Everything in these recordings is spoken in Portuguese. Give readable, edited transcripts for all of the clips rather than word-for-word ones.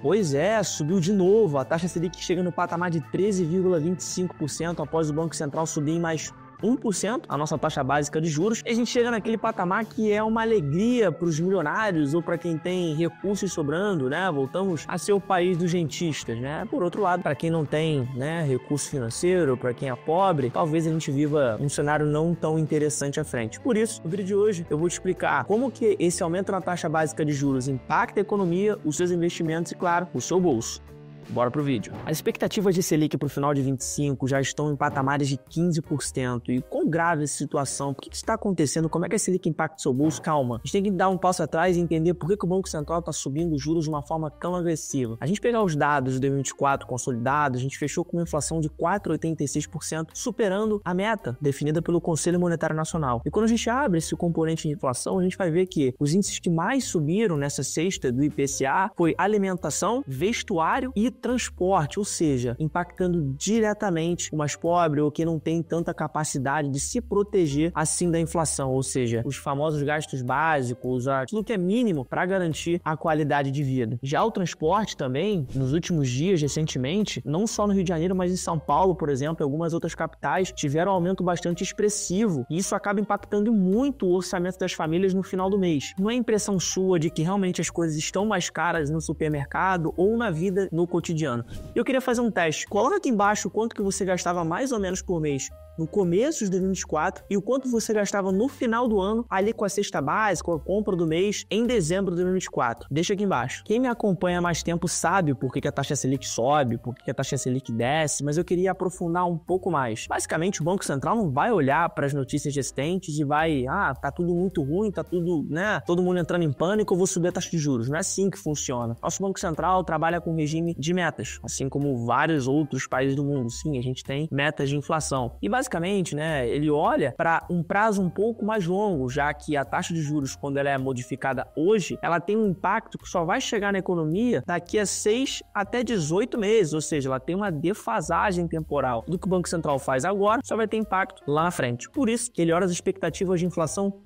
Pois é, subiu de novo. A taxa Selic chega no patamar de 13,25% após o Banco Central subir em mais 1%, a nossa taxa básica de juros, e a gente chega naquele patamar que é uma alegria para os milionários ou para quem tem recursos sobrando, né? Voltamos a ser o país dos rentistas, né? Por outro lado, para quem não tem, né, recurso financeiro, para quem é pobre, talvez a gente viva um cenário não tão interessante à frente. Por isso, no vídeo de hoje, eu vou te explicar como que esse aumento na taxa básica de juros impacta a economia, os seus investimentos e, claro, o seu bolso. Bora pro vídeo. As expectativas de Selic para o final de 25 já estão em patamares de 15%. E quão grave essa situação? Por que está acontecendo? Como é que a Selic impacta o seu bolso? Calma. A gente tem que dar um passo atrás e entender por que o Banco Central está subindo os juros de uma forma tão agressiva. A gente pegar os dados de 2024 consolidados, a gente fechou com uma inflação de 4,86%, superando a meta definida pelo Conselho Monetário Nacional. E quando a gente abre esse componente de inflação, a gente vai ver que os índices que mais subiram nessa sexta do IPCA foi alimentação, vestuário e transporte, ou seja, impactando diretamente o mais pobre ou quem não tem tanta capacidade de se proteger assim da inflação, ou seja, os famosos gastos básicos, aquilo que é mínimo para garantir a qualidade de vida. Já o transporte também, nos últimos dias, recentemente, não só no Rio de Janeiro, mas em São Paulo, por exemplo, e algumas outras capitais, tiveram um aumento bastante expressivo e isso acaba impactando muito o orçamento das famílias no final do mês. Não é impressão sua de que realmente as coisas estão mais caras no supermercado ou na vida no cotidiano. Eu queria fazer um teste. Coloca aqui embaixo quanto que você gastava mais ou menos por mês no começo de 2024 e o quanto você gastava no final do ano, ali com a cesta básica, com a compra do mês, em dezembro de 2024. Deixa aqui embaixo. Quem me acompanha há mais tempo sabe por que a taxa Selic sobe, por que a taxa Selic desce, mas eu queria aprofundar um pouco mais. Basicamente, o Banco Central não vai olhar para as notícias recentes e vai, tá tudo muito ruim, tá tudo, né, todo mundo entrando em pânico, eu vou subir a taxa de juros. Não é assim que funciona. Nosso Banco Central trabalha com regime de metas, assim como vários outros países do mundo. Sim, a gente tem metas de inflação. E basicamente, né, ele olha para um prazo um pouco mais longo, já que a taxa de juros, quando ela é modificada hoje, ela tem um impacto que só vai chegar na economia daqui a 6 até 18 meses, ou seja, ela tem uma defasagem temporal. Do que o Banco Central faz agora, só vai ter impacto lá na frente. Por isso que ele olha as expectativas de inflação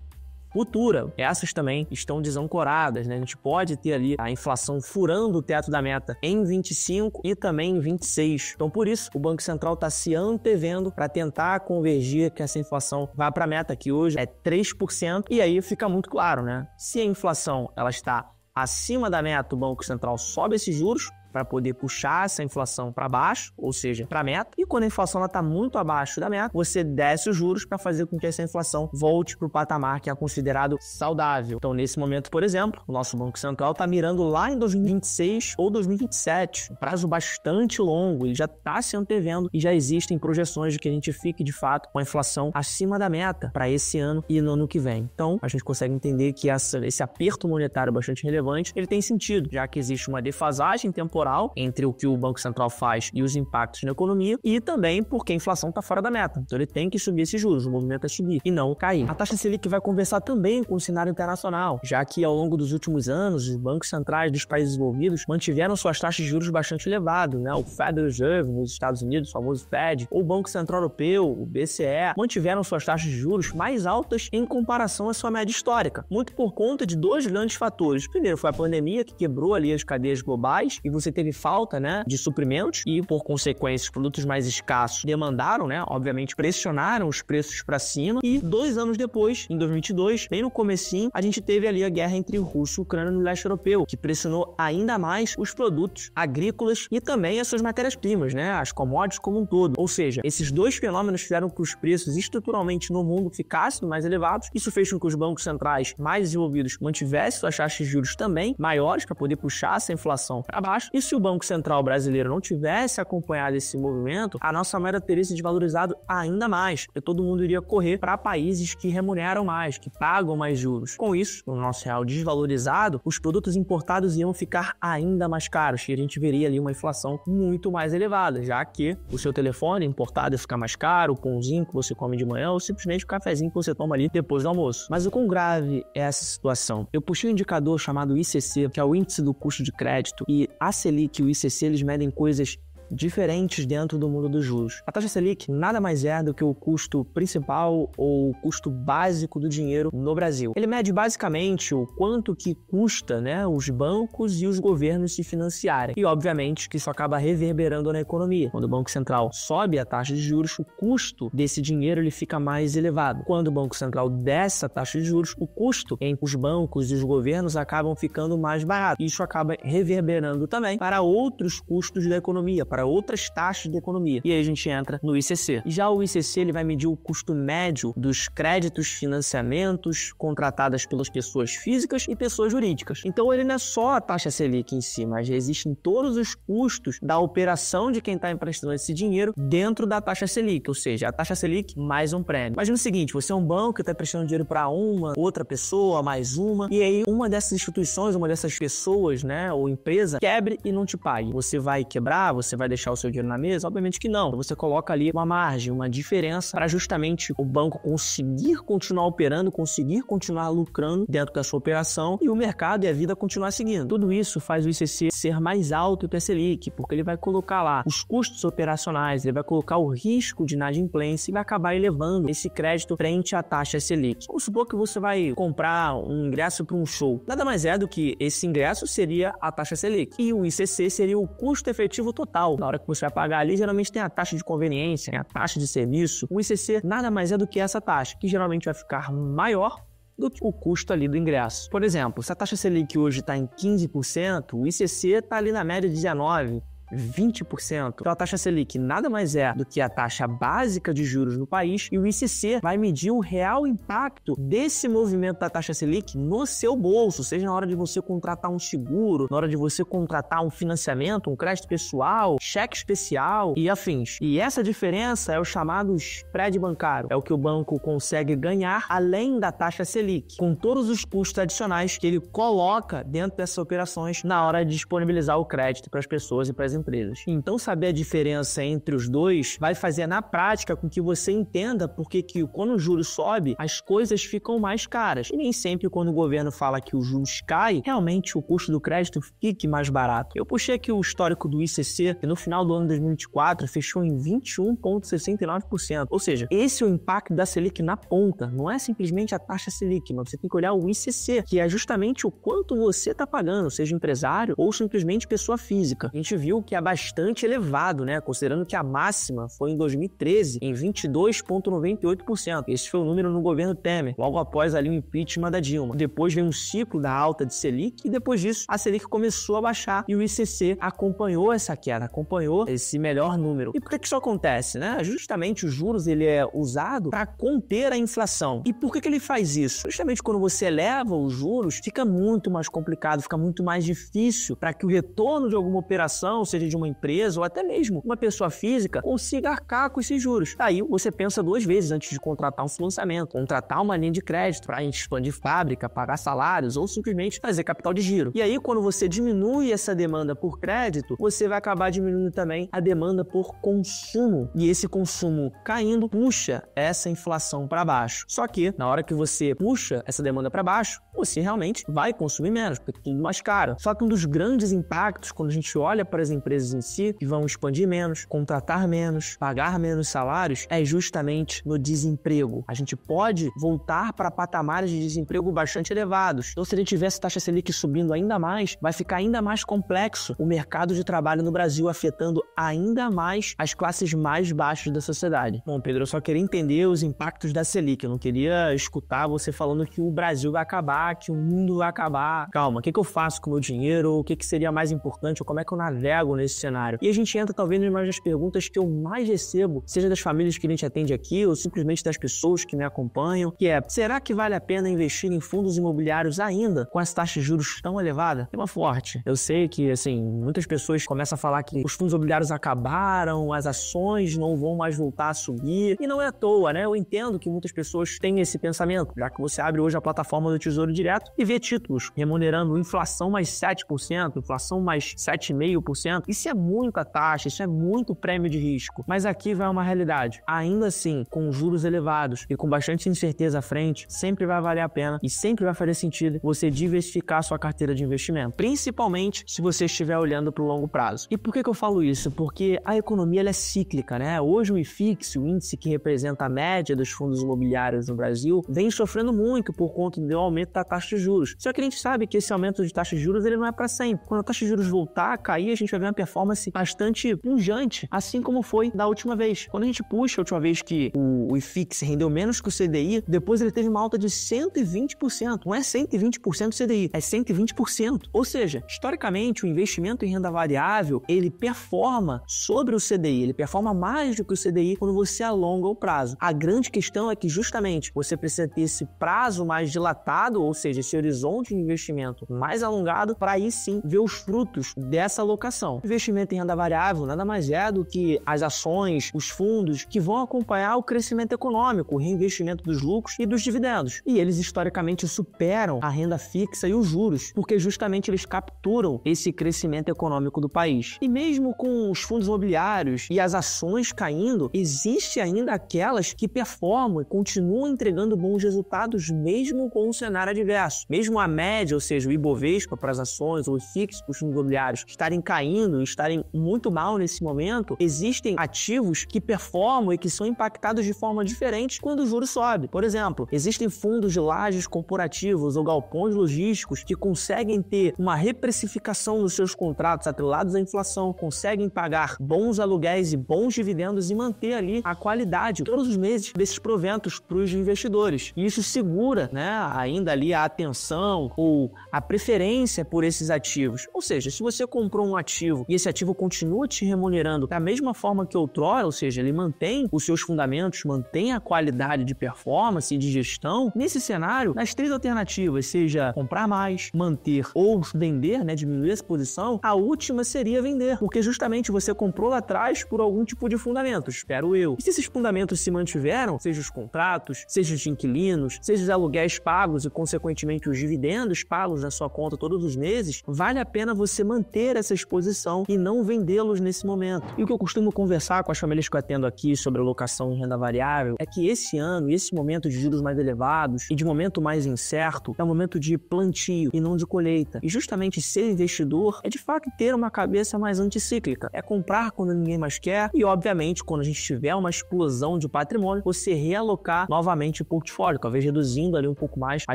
futura. Essas também estão desancoradas, né? A gente pode ter ali a inflação furando o teto da meta em 25 e também em 26. Então, por isso, o Banco Central está se antevendo para tentar convergir que essa inflação vá para a meta, que hoje é 3%. E aí fica muito claro, né? Se a inflação ela está acima da meta, o Banco Central sobe esses juros para poder puxar essa inflação para baixo, ou seja, para a meta. E quando a inflação está muito abaixo da meta, você desce os juros para fazer com que essa inflação volte para o patamar que é considerado saudável. Então, nesse momento, por exemplo, o nosso Banco Central está mirando lá em 2026 ou 2027, um prazo bastante longo, ele já está se antevendo e já existem projeções de que a gente fique, de fato, com a inflação acima da meta para esse ano e no ano que vem. Então, a gente consegue entender que esse aperto monetário bastante relevante, ele tem sentido, já que existe uma defasagem temporal entre o que o Banco Central faz e os impactos na economia e também porque a inflação está fora da meta. Então ele tem que subir esses juros, o movimento é subir e não cair. A taxa Selic vai conversar também com o cenário internacional, já que ao longo dos últimos anos os bancos centrais dos países desenvolvidos mantiveram suas taxas de juros bastante elevadas, né? O Federal Reserve nos Estados Unidos, o famoso Fed, ou o Banco Central Europeu, o BCE, mantiveram suas taxas de juros mais altas em comparação à sua média histórica, muito por conta de dois grandes fatores. Primeiro foi a pandemia, que quebrou ali as cadeias globais e você teve falta, né, de suprimentos e, por consequência, os produtos mais escassos demandaram, né, obviamente pressionaram os preços para cima e 2 anos depois, em 2022, bem no comecinho, a gente teve ali a guerra entre Rússia e Ucrânia no leste europeu, que pressionou ainda mais os produtos agrícolas e também as suas matérias-primas, né, as commodities como um todo. Ou seja, esses dois fenômenos fizeram que os preços estruturalmente no mundo ficassem mais elevados. Isso fez com que os bancos centrais mais desenvolvidos mantivessem suas taxas de juros também maiores para poder puxar essa inflação para baixo. E se o Banco Central brasileiro não tivesse acompanhado esse movimento, a nossa moeda teria se desvalorizado ainda mais, porque todo mundo iria correr para países que remuneram mais, que pagam mais juros. Com isso, o nosso real desvalorizado, os produtos importados iam ficar ainda mais caros e a gente veria ali uma inflação muito mais elevada, já que o seu telefone importado ia ficar mais caro, o pãozinho que você come de manhã ou simplesmente o cafezinho que você toma ali depois do almoço. Mas o quão grave é essa situação? Eu puxei um indicador chamado ICC, que é o Índice do Custo de Crédito, e a Selic e o ICC, eles medem coisas diferentes dentro do mundo dos juros. A taxa Selic nada mais é do que o custo principal ou o custo básico do dinheiro no Brasil. Ele mede basicamente o quanto que custa, né, os bancos e os governos se financiarem. E obviamente que isso acaba reverberando na economia. Quando o Banco Central sobe a taxa de juros, o custo desse dinheiro ele fica mais elevado. Quando o Banco Central desce a taxa de juros, o custo entre os bancos e os governos acabam ficando mais barato. Isso acaba reverberando também para outros custos da economia, para outras taxas da economia. E aí a gente entra no ICC. E já o ICC ele vai medir o custo médio dos créditos, financiamentos contratados pelas pessoas físicas e pessoas jurídicas. Então ele não é só a taxa Selic em si, mas já existem todos os custos da operação de quem está emprestando esse dinheiro dentro da taxa Selic, ou seja, a taxa Selic mais um prêmio. Imagina o seguinte, você é um banco que está emprestando dinheiro para uma, outra pessoa, mais uma, e aí uma dessas instituições, uma dessas pessoas, né, ou empresa, quebre e não te pague. Você vai quebrar, você vai deixar o seu dinheiro na mesa? Obviamente que não. Então você coloca ali uma margem, uma diferença para justamente o banco conseguir continuar operando, conseguir continuar lucrando dentro da sua operação e o mercado e a vida continuar seguindo. Tudo isso faz o ICC ser mais alto que a Selic, porque ele vai colocar lá os custos operacionais, ele vai colocar o risco de inadimplência e vai acabar elevando esse crédito frente à taxa Selic. Vamos supor que você vai comprar um ingresso para um show. Nada mais é do que esse ingresso seria a taxa Selic e o ICC seria o custo efetivo total. Na hora que você vai pagar ali, geralmente tem a taxa de conveniência, tem a taxa de serviço. O ICC nada mais é do que essa taxa, que geralmente vai ficar maior do que o custo ali do ingresso. Por exemplo, se a taxa Selic hoje está em 15%, o ICC está ali na média de 19%. 20%. Então a taxa Selic nada mais é do que a taxa básica de juros no país e o ICC vai medir o real impacto desse movimento da taxa Selic no seu bolso, seja na hora de você contratar um seguro, na hora de você contratar um financiamento, um crédito pessoal, cheque especial e afins. E essa diferença é o chamado spread bancário, é o que o banco consegue ganhar além da taxa Selic, com todos os custos adicionais que ele coloca dentro dessas operações na hora de disponibilizar o crédito para as pessoas e para as empresas. Então, saber a diferença entre os dois vai fazer na prática com que você entenda porque que quando o juros sobe, as coisas ficam mais caras. E nem sempre quando o governo fala que os juros caem, realmente o custo do crédito fique mais barato. Eu puxei aqui o histórico do ICC, que no final do ano de 2024 fechou em 21,69%. Ou seja, esse é o impacto da Selic na ponta. Não é simplesmente a taxa Selic, mas você tem que olhar o ICC, que é justamente o quanto você está pagando, seja empresário ou simplesmente pessoa física. A gente viu que é bastante elevado, né? Considerando que a máxima foi em 2013, em 22,98%. Esse foi o número no governo Temer, logo após ali o impeachment da Dilma. Depois veio um ciclo da alta de Selic e depois disso a Selic começou a baixar e o ICC acompanhou essa queda, acompanhou esse melhor número. E por que isso acontece, né? Justamente os juros ele é usado para conter a inflação. E por que ele faz isso? Justamente quando você eleva os juros, fica muito mais complicado, fica muito mais difícil para que o retorno de alguma operação, seja de uma empresa ou até mesmo uma pessoa física, consiga arcar com esses juros. Daí você pensa duas vezes antes de contratar um financiamento, contratar uma linha de crédito para expandir fábrica, pagar salários ou simplesmente fazer capital de giro. E aí quando você diminui essa demanda por crédito, você vai acabar diminuindo também a demanda por consumo. E esse consumo caindo puxa essa inflação para baixo. Só que na hora que você puxa essa demanda para baixo, você realmente vai consumir menos, porque é tudo mais caro. Só que um dos grandes impactos quando a gente olha para as empresas em si, que vão expandir menos, contratar menos, pagar menos salários, é justamente no desemprego. A gente pode voltar para patamares de desemprego bastante elevados. Então, se a gente tiver essa taxa Selic subindo ainda mais, vai ficar ainda mais complexo o mercado de trabalho no Brasil, afetando ainda mais as classes mais baixas da sociedade. Bom, Pedro, eu só queria entender os impactos da Selic. Eu não queria escutar você falando que o Brasil vai acabar, que o mundo vai acabar. Calma, o que eu faço com o meu dinheiro? O que seria mais importante? Ou como é que eu navego nesse cenário? E a gente entra talvez em uma das perguntas que eu mais recebo, seja das famílias que a gente atende aqui ou simplesmente das pessoas que me acompanham, que é: será que vale a pena investir em fundos imobiliários ainda com as taxas de juros tão elevadas? Tema forte. Eu sei que, assim, muitas pessoas começam a falar que os fundos imobiliários acabaram, as ações não vão mais voltar a subir, e não é à toa, né? Eu entendo que muitas pessoas têm esse pensamento, já que você abre hoje a plataforma do Tesouro Direto e vê títulos remunerando inflação mais 7%, inflação mais 7,5%, Isso é muita taxa, isso é muito prêmio de risco. Mas aqui vai uma realidade. Ainda assim, com juros elevados e com bastante incerteza à frente, sempre vai valer a pena e sempre vai fazer sentido você diversificar a sua carteira de investimento, principalmente se você estiver olhando para o longo prazo. E por que eu falo isso? Porque a economia ela é cíclica, né? Hoje o IFIX, o índice que representa a média dos fundos imobiliários no Brasil, vem sofrendo muito por conta do aumento da taxa de juros. Só que a gente sabe que esse aumento de taxa de juros ele não é para sempre. Quando a taxa de juros voltar a cair, a gente vai ver uma performance bastante pungente, assim como foi da última vez. Quando a gente puxa a última vez que o IFIX rendeu menos que o CDI, depois ele teve uma alta de 120%. Não é 120% do CDI, é 120%. Ou seja, historicamente, o investimento em renda variável, ele performa sobre o CDI, ele performa mais do que o CDI quando você alonga o prazo. A grande questão é que justamente você precisa ter esse prazo mais dilatado, ou seja, esse horizonte de investimento mais alongado, para aí sim ver os frutos dessa alocação. Investimento em renda variável nada mais é do que as ações, os fundos que vão acompanhar o crescimento econômico, o reinvestimento dos lucros e dos dividendos. E eles historicamente superam a renda fixa e os juros, porque justamente eles capturam esse crescimento econômico do país. E mesmo com os fundos imobiliários e as ações caindo, existe ainda aquelas que performam e continuam entregando bons resultados mesmo com um cenário adverso. Mesmo a média, ou seja, o Ibovespa para as ações ou o IFIX para os fundos imobiliários estarem caindo, estarem muito mal nesse momento, existem ativos que performam e que são impactados de forma diferente quando o juro sobe. Por exemplo, existem fundos de lajes corporativos ou galpões logísticos que conseguem ter uma reprecificação dos seus contratos atrelados à inflação, conseguem pagar bons aluguéis e bons dividendos e manter ali a qualidade todos os meses desses proventos para os investidores. E isso segura, né, ainda ali a atenção ou a preferência por esses ativos. Ou seja, se você comprou um ativo e esse ativo continua te remunerando da mesma forma que outrora, ou seja, ele mantém os seus fundamentos, mantém a qualidade de performance e de gestão, nesse cenário, nas três alternativas, seja comprar mais, manter ou vender, né, diminuir essa posição, a última seria vender, porque justamente você comprou lá atrás por algum tipo de fundamento, espero eu. E se esses fundamentos se mantiveram, seja os contratos, seja os inquilinos, seja os aluguéis pagos e, consequentemente, os dividendos pagos na sua conta todos os meses, vale a pena você manter essa exposição e não vendê-los nesse momento. E o que eu costumo conversar com as famílias que eu atendo aqui sobre alocação em renda variável é que esse ano, esse momento de juros mais elevados e de momento mais incerto, é um momento de plantio e não de colheita. E justamente ser investidor é de fato ter uma cabeça mais anticíclica. É comprar quando ninguém mais quer e, obviamente, quando a gente tiver uma explosão de patrimônio, você realocar novamente o portfólio, talvez reduzindo ali um pouco mais a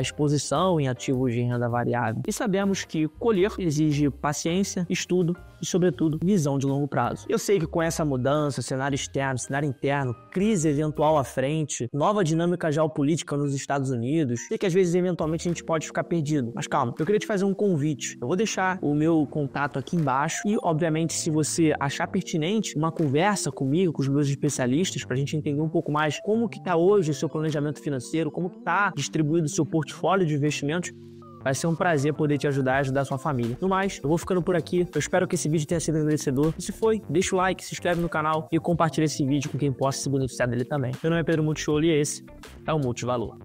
exposição em ativos de renda variável. E sabemos que colher exige paciência, estudo e, sobretudo, visão de longo prazo. Eu sei que com essa mudança, cenário externo, cenário interno, crise eventual à frente, nova dinâmica geopolítica nos Estados Unidos, sei que às vezes, eventualmente, a gente pode ficar perdido. Mas calma, eu queria te fazer um convite. Eu vou deixar o meu contato aqui embaixo e, obviamente, se você achar pertinente, uma conversa comigo, com os meus especialistas, para a gente entender um pouco mais como que está hoje o seu planejamento financeiro, como que está distribuído o seu portfólio de investimentos, vai ser um prazer poder te ajudar e ajudar a sua família. No mais, eu vou ficando por aqui. Eu espero que esse vídeo tenha sido enriquecedor. E se foi, deixa o like, se inscreve no canal e compartilha esse vídeo com quem possa se beneficiar dele também. Meu nome é Pedro Multishow e esse é o Multivalor.